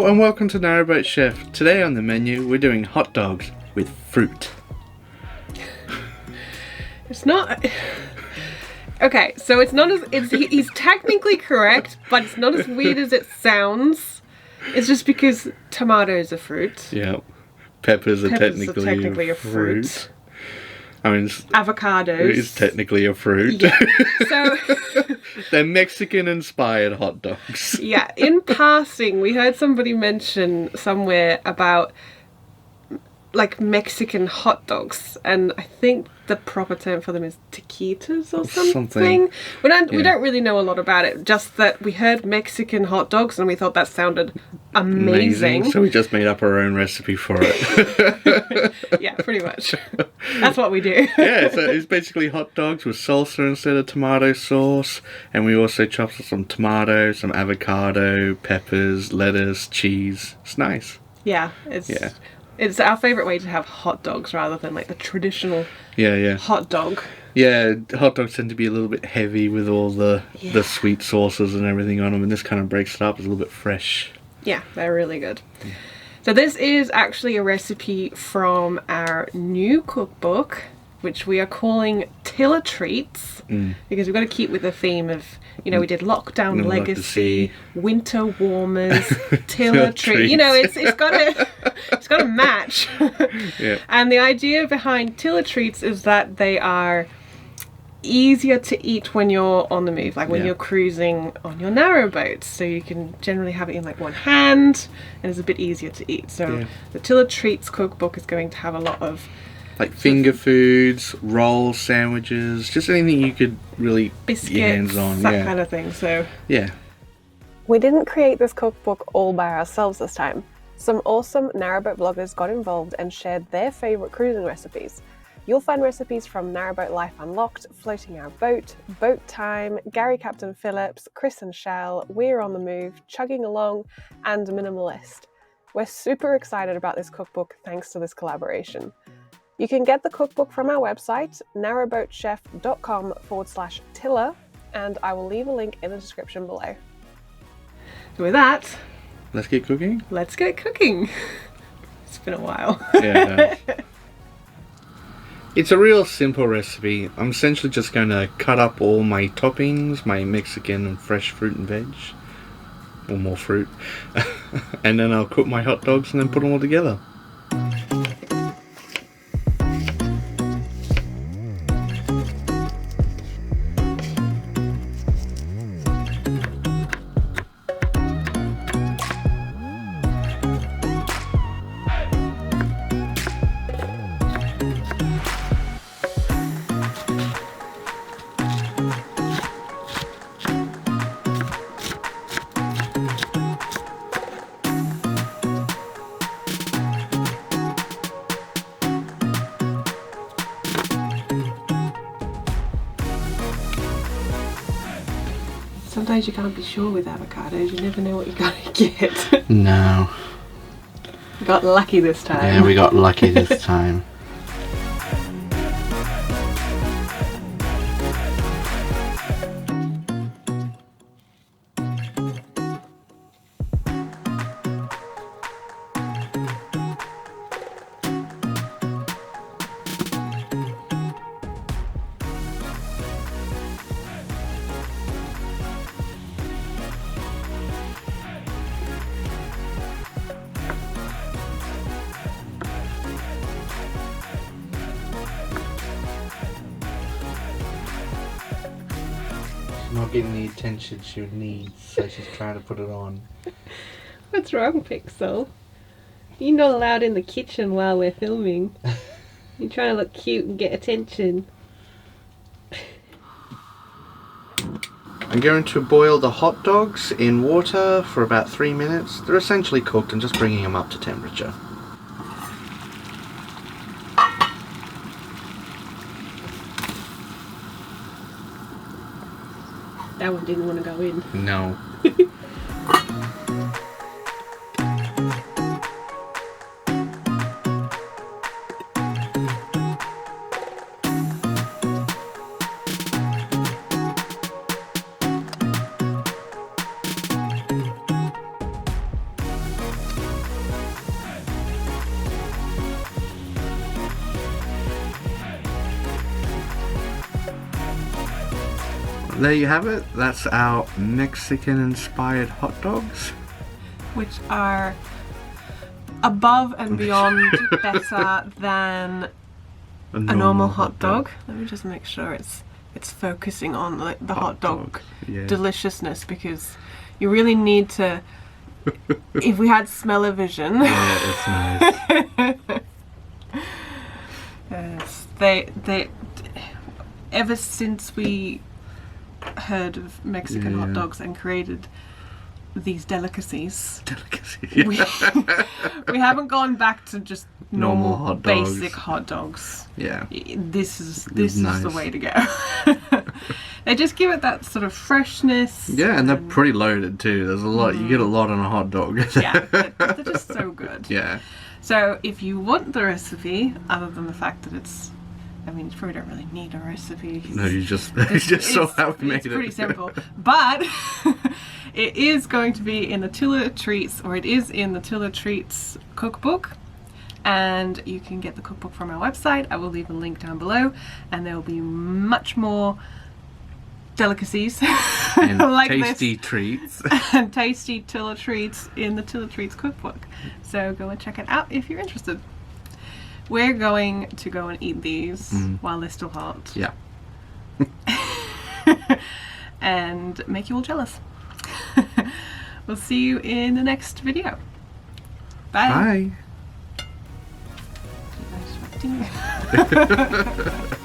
Hello and welcome to Narrowboat Chef. Today on the menu we're doing hot dogs with fruit. It's not... Okay, so it's not as... he's technically correct, but it's not as weird as it sounds. It's just because tomatoes are fruit. Yeah. Peppers are technically a fruit. I mean, avocados. It is technically a fruit. Yeah. So they're Mexican-inspired hot dogs. Yeah, in passing, we heard somebody mention somewhere about like Mexican hot dogs, and I think the proper term for them is taquitos or something. We don't really know a lot about it, just that we heard Mexican hot dogs and we thought that sounded amazing. So we just made up our own recipe for it. Yeah, pretty much. That's what we do. Yeah, so it's basically hot dogs with salsa instead of tomato sauce, and we also chopped some tomatoes, some avocado, peppers, lettuce, cheese. It's nice. Yeah, it's our favourite way to have hot dogs rather than like the traditional hot dog. Yeah, hot dogs tend to be a little bit heavy with all the sweet sauces and everything on them, and this kind of breaks it up. It's a little bit fresh. Yeah, they're really good. Yeah. So this is actually a recipe from our new cookbook, which we are calling Tiller Treats, because we've got to keep with the theme of, you know, we did Lockdown Legacy, Winter Warmers, Tiller Treats. You know, it's got to match. Yeah. And the idea behind Tiller Treats is that they are easier to eat when you're on the move, like when you're cruising on your narrowboat, so you can generally have it in like one hand and it's a bit easier to eat. So the Tiller Treats cookbook is going to have a lot of like finger foods, rolls, sandwiches, just anything you could really biscuits, get your hands on, that kind of thing. So we didn't create this cookbook all by ourselves this time. Some awesome narrowboat bloggers got involved and shared their favourite cruising recipes. You'll find recipes from Narrowboat Life Unlocked, Floating Our Boat, Boat Time, Gary Captain Phillips, Chris and Shell, We're on the Move, Chugging Along, and Minimalist. We're super excited about this cookbook thanks to this collaboration. You can get the cookbook from our website, narrowboatchef.com/tiller, and I will leave a link in the description below. So with that, let's get cooking. Let's get cooking. It's been a while. Yeah. It's a real simple recipe. I'm essentially just going to cut up all my toppings, my Mexican and fresh fruit and veg, or more fruit, and then I'll cook my hot dogs and then put them all together. Sometimes you can't be sure with avocados, you never know what you're going to get. No. We got lucky this time. Yeah, we got lucky this time. Not getting the attention she needs, so she's trying to put it on. What's wrong, Pixel? You're not allowed in the kitchen while we're filming. You're trying to look cute and get attention. I'm going to boil the hot dogs in water for about 3 minutes. They're essentially cooked. I'm just bringing them up to temperature. That one didn't want to go in. No. there you have it. That's our Mexican-inspired hot dogs. Which are above and beyond better than a normal hot dog. Let me just make sure it's focusing on the hot dog yeah. deliciousness, because you really need to. If we had smell-o-vision. Yeah, it's nice. Yes, they ever since we heard of Mexican hot dogs and created these delicacies, we haven't gone back to just normal hot dogs. basic hot dogs. Yeah, this is nice. the way to go. They just give it that sort of freshness. Yeah, and they're pretty loaded too. There's a lot. You get a lot on a hot dog. Yeah, they're just so good. Yeah. So if you want the recipe, other than the fact that it's, I mean, you probably don't really need a recipe. No, you just saw how we made it. It's pretty simple, but it is going to be in the Tilla Treats, or it is in the Tilla Treats cookbook, and you can get the cookbook from our website. I will leave a link down below, and there will be much more delicacies and like tasty this. treats And tasty Tilla Treats in the Tilla Treats cookbook. So go and check it out if you're interested. We're going to go and eat these while they're still hot. Yeah. And make you all jealous. We'll see you in the next video. Bye. Bye. Nice.